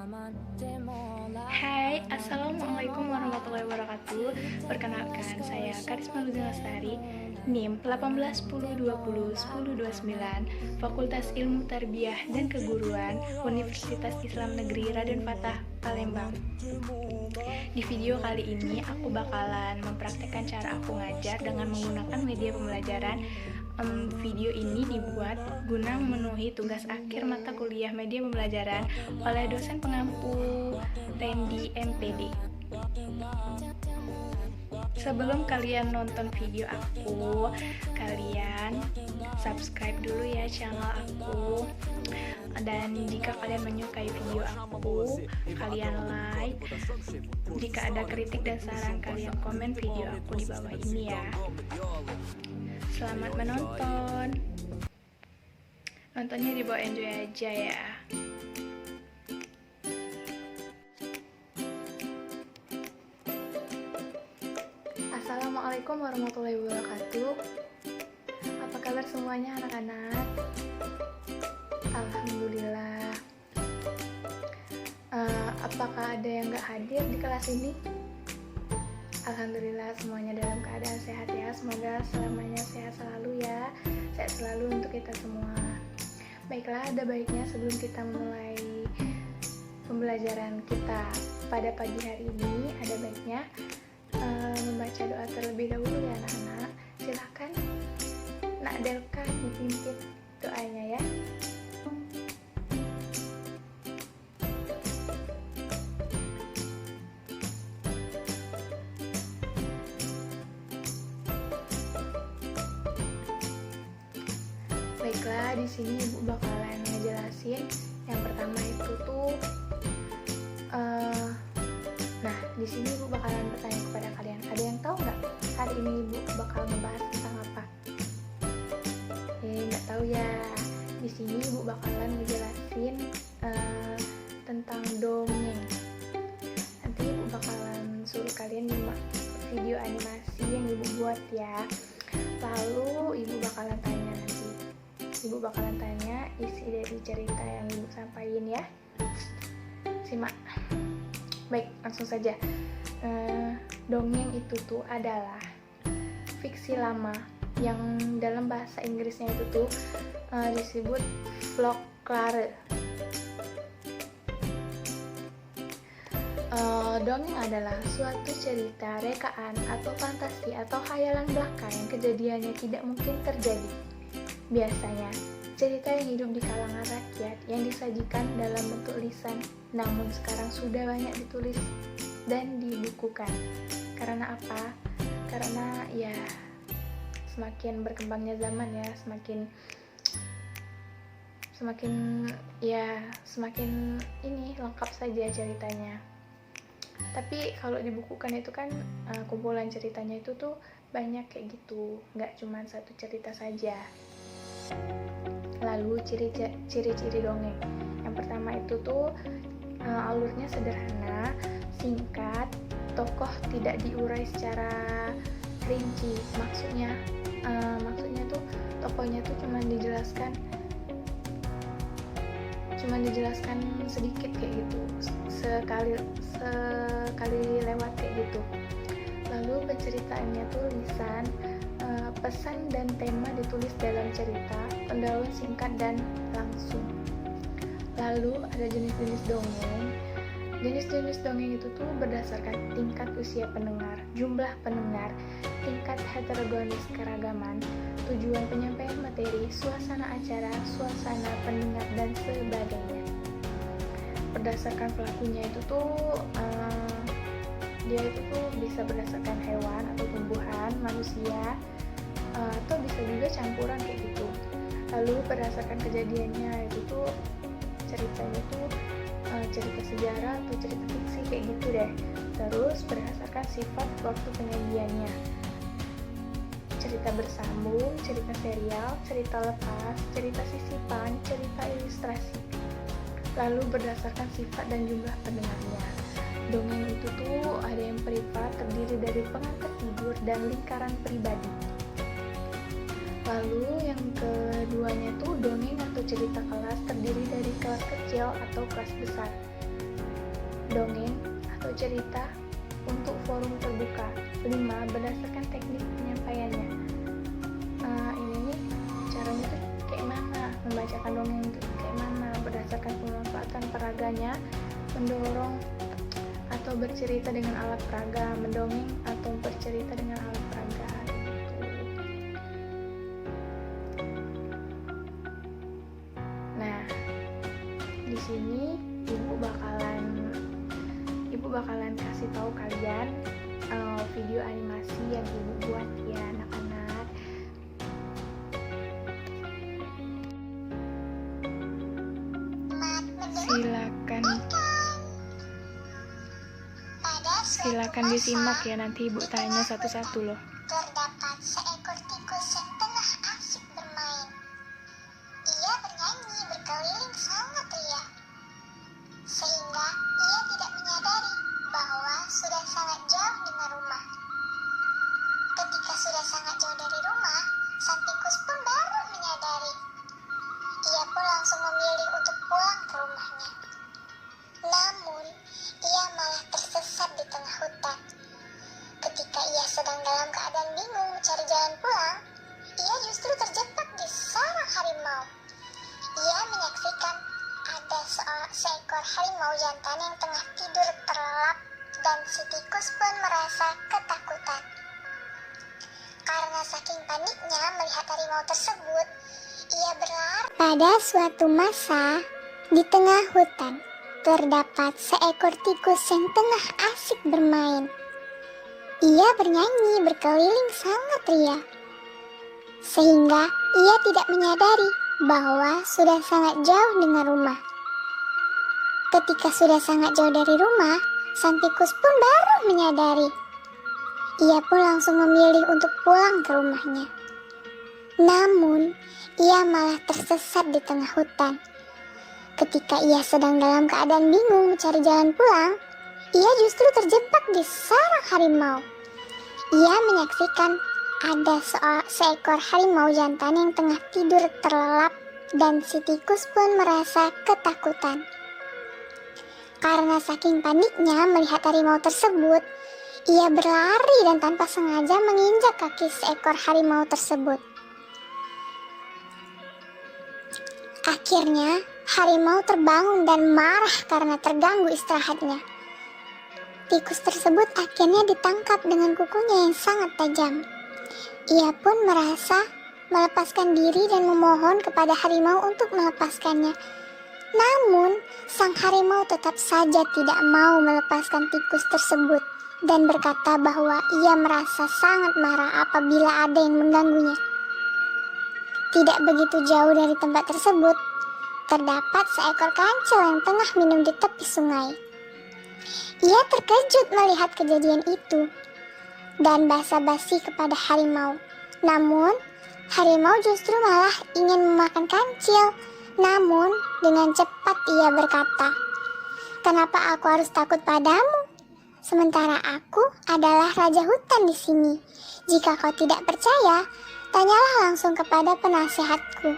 Hai, Assalamualaikum warahmatullahi wabarakatuh. Perkenalkan, saya Karisma Luzina Lestari, NIM 1810201029, Fakultas Ilmu Tarbiyah dan Keguruan, Universitas Islam Negeri Raden Fatah, Palembang. Di video kali ini, aku bakalan mempraktekkan cara aku ngajar dengan menggunakan media pembelajaran. Video ini dibuat guna memenuhi tugas akhir mata kuliah media pembelajaran oleh dosen pengampu Randy MPD. Sebelum kalian nonton video aku, kalian subscribe dulu ya channel aku. Dan jika kalian menyukai video aku, kalian like. Jika ada kritik dan saran, kalian komen video aku di bawah ini ya. Selamat menonton. Nontonnya dibawa enjoy aja ya. Assalamualaikum warahmatullahi wabarakatuh. Apa kabar semuanya anak-anak? Alhamdulillah. Apakah ada yang gak hadir di kelas ini? Alhamdulillah semuanya dalam keadaan sehat ya. Semoga selamanya sehat selalu ya. Sehat selalu untuk kita semua. Baiklah, ada baiknya sebelum kita memulai pembelajaran kita pada pagi hari ini, ada baiknya membaca doa terlebih dahulu ya anak-anak. Silahkan Nak Delka dipimpin doanya ya. Baiklah, di sini Ibu bakalan ngejelasin yang pertama itu tuh nah, di sini Ibu bakalan bertanya kepada kalian. Ada yang tahu nggak hari ini Ibu bakal ngebahas tentang apa? Nggak tahu ya. Di sini Ibu bakalan ngejelasin tentang dongeng. Nanti Ibu bakalan suruh kalian nyimak video animasi yang Ibu buat ya. Lalu Ibu bakalan tanya nanti. Ibu bakalan tanya isi dari cerita yang Ibu sampaikan ya. Simak. Baik, langsung saja. Dongeng itu tuh adalah fiksi lama yang dalam bahasa Inggrisnya itu tuh disebut folklore. Dongeng adalah suatu cerita, rekaan, atau fantasi atau khayalan belaka yang kejadiannya tidak mungkin terjadi. Biasanya, cerita yang hidup di kalangan rakyat yang disajikan dalam bentuk lisan, namun sekarang sudah banyak ditulis dan dibukukan. Karena apa? Karena ya semakin berkembangnya zaman ya, semakin ini lengkap saja ceritanya. Tapi kalau dibukukan itu kan kumpulan ceritanya itu tuh banyak kayak gitu, nggak cuma satu cerita saja. Lalu ciri-ciri dongeng. Yang pertama itu tuh alurnya sederhana, singkat, tokoh tidak diurai secara rinci. Maksudnya tuh tokohnya tuh cuma dijelaskan sedikit kayak gitu, sekali lewat kayak gitu. Lalu penceritaannya tuh lisan, pesan dan tema ditulis dalam cerita, pendahuluan singkat dan langsung. Lalu ada jenis-jenis dongeng. Jenis-jenis dongeng itu tuh berdasarkan tingkat usia pendengar, jumlah pendengar, tingkat heterogenis keragaman, tujuan penyampaian materi, suasana acara, suasana pendengar, dan sebagainya. Berdasarkan pelakunya itu tuh dia itu tuh bisa berdasarkan hewan atau tumbuhan, manusia, atau bisa juga campuran kayak gitu. Lalu berdasarkan kejadiannya itu tuh ceritanya tuh cerita sejarah atau cerita fiksi kayak gitu deh. Terus berdasarkan sifat waktu penyajiannya, cerita bersambung, cerita serial, cerita lepas, cerita sisipan, cerita ilustrasi. Lalu berdasarkan sifat dan jumlah pendengarnya. Dongeng itu tuh ada yang privat, terdiri dari pengantar tidur dan lingkaran pribadi. Lalu yang keduanya tuh dongeng atau cerita kelas, terdiri dari kelas kecil atau kelas besar. dongeng atau cerita untuk forum terbuka. 5. Berdasarkan teknik penyampaiannya. Ini caranya tuh kayak mana, membacakan dongeng itu kayak mana, berdasarkan pemanfaatan peraganya, mendorong atau bercerita dengan alat peraga, mendongeng atau bercerita dengan alat peraga gitu. Nah, di sini ibu bakalan kasih tahu kalian video animasi yang ibu buat ya anak-anak. Silakan disimak ya, nanti ibu tanya satu-satu loh. Terdapat seekor tikus yang tengah asik bermain. Ia bernyanyi berkeliling sangat ria, sehingga ia tidak menyadari bahwa sudah sangat jauh dengan rumah. Ketika sudah sangat jauh dari rumah, sang tikus pun baru menyadari. Ia pun langsung memilih untuk pulang ke rumahnya. Namun, ia malah tersesat di tengah hutan. Ketika ia sedang dalam keadaan bingung mencari jalan pulang, ia justru terjebak di sarang harimau. Ia menyaksikan ada seekor harimau jantan yang tengah tidur terlelap, dan si tikus pun merasa ketakutan. Karena saking paniknya melihat harimau tersebut, ia berlari. Pada suatu masa, di tengah hutan, terdapat seekor tikus yang tengah asik bermain. Ia bernyanyi berkeliling sangat ria, sehingga ia tidak menyadari bahwa sudah sangat jauh dengan rumah. Ketika sudah sangat jauh dari rumah, sang tikus pun baru menyadari. Ia pun langsung memilih untuk pulang ke rumahnya. Namun, ia malah tersesat di tengah hutan. Ketika ia sedang dalam keadaan bingung mencari jalan pulang, ia justru terjebak di sarang harimau. Ia menyaksikan ada seekor harimau jantan yang tengah tidur terlelap, dan si tikus pun merasa ketakutan. Karena saking paniknya melihat harimau tersebut, ia berlari dan tanpa sengaja menginjak kaki seekor harimau tersebut. Akhirnya, harimau terbangun dan marah karena terganggu istirahatnya. Tikus tersebut akhirnya ditangkap dengan kukunya yang sangat tajam. Ia pun merasa melepaskan diri dan memohon kepada harimau untuk melepaskannya. Namun, sang harimau tetap saja tidak mau melepaskan tikus tersebut dan berkata bahwa ia merasa sangat marah apabila ada yang mengganggunya. Tidak begitu jauh dari tempat tersebut, terdapat seekor kancil yang tengah minum di tepi sungai. Ia terkejut melihat kejadian itu dan basa-basi kepada harimau. Namun, harimau justru malah ingin memakan kancil. Namun, dengan cepat ia berkata, "Kenapa aku harus takut padamu? Sementara aku adalah raja hutan di sini. Jika kau tidak percaya, tanyalah langsung kepada penasihatku.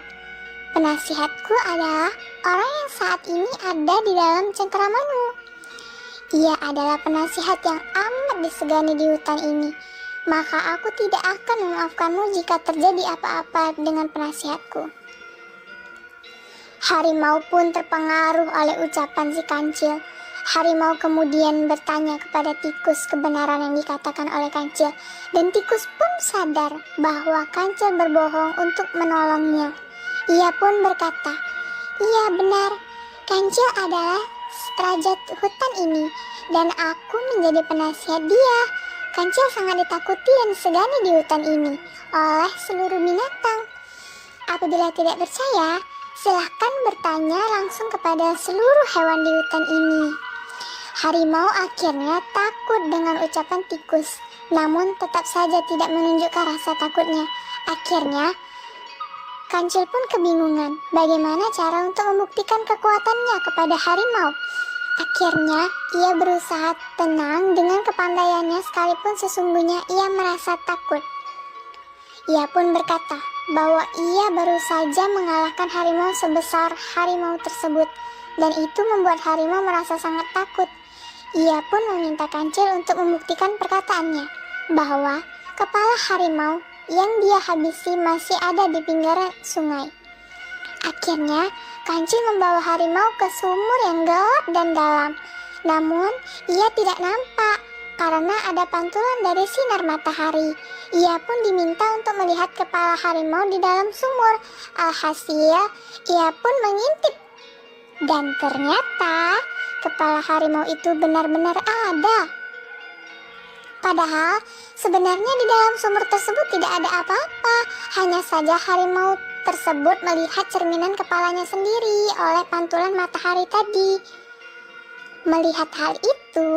Penasihatku adalah orang yang saat ini ada di dalam cengkeramanmu. Ia adalah penasihat yang amat disegani di hutan ini. Maka aku tidak akan memaafkanmu jika terjadi apa-apa dengan penasihatku." Harimau pun terpengaruh oleh ucapan si kancil. Harimau kemudian bertanya kepada tikus kebenaran yang dikatakan oleh kancil, dan tikus pun sadar bahwa kancil berbohong untuk menolongnya. Ia pun berkata, "Iya benar, kancil adalah raja hutan ini, dan aku menjadi penasihat dia. Kancil sangat ditakuti dan disegani di hutan ini oleh seluruh binatang. Apabila tidak percaya, silahkan bertanya langsung kepada seluruh hewan di hutan ini." Harimau akhirnya takut dengan ucapan tikus, namun tetap saja tidak menunjukkan rasa takutnya. Akhirnya, kancil pun kebingungan bagaimana cara untuk membuktikan kekuatannya kepada harimau. Akhirnya, ia berusaha tenang dengan kepandaiannya sekalipun sesungguhnya ia merasa takut. Ia pun berkata bahwa ia baru saja mengalahkan harimau sebesar harimau tersebut, dan itu membuat harimau merasa sangat takut. Ia pun meminta Kancil untuk membuktikan perkataannya, bahwa kepala harimau yang dia habisi masih ada di pinggiran sungai. Akhirnya, Kancil membawa harimau ke sumur yang gelap dan dalam. Namun, ia tidak nampak karena ada pantulan dari sinar matahari. Ia pun diminta untuk melihat kepala harimau di dalam sumur. Alhasil, ia pun mengintip. Dan ternyata, kepala harimau itu benar-benar ada. Padahal, sebenarnya di dalam sumur tersebut tidak ada apa-apa. Hanya saja harimau tersebut melihat cerminan kepalanya sendiri oleh pantulan matahari tadi. Melihat hal itu,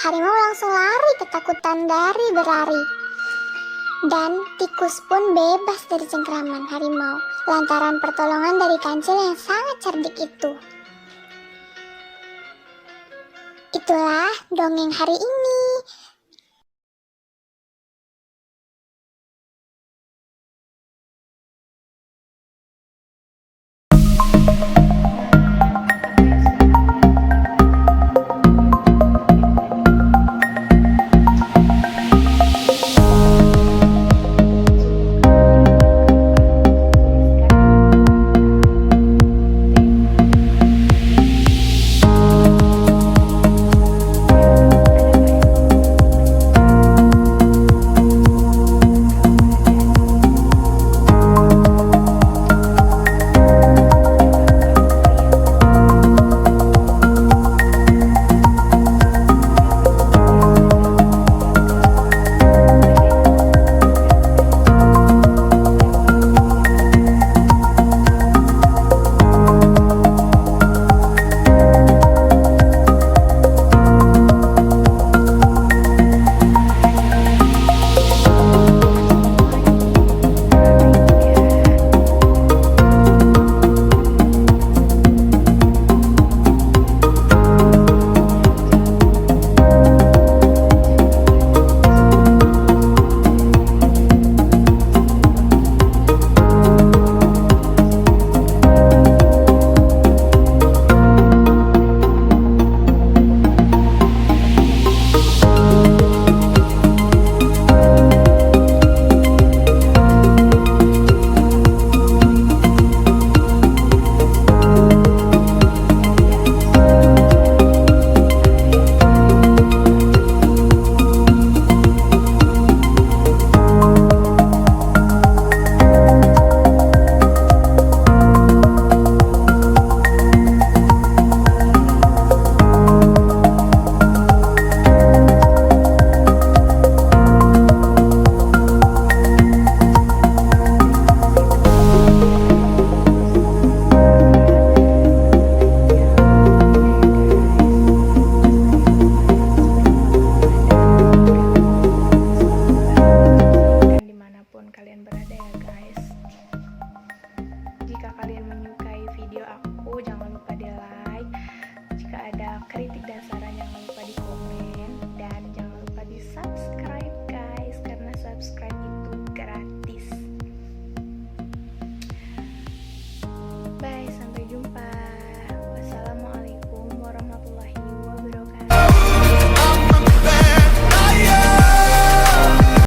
harimau langsung lari ketakutan dari berlari. Dan tikus pun bebas dari cengkraman harimau lantaran pertolongan dari Kancil yang sangat cerdik itu. Itulah dongeng hari ini.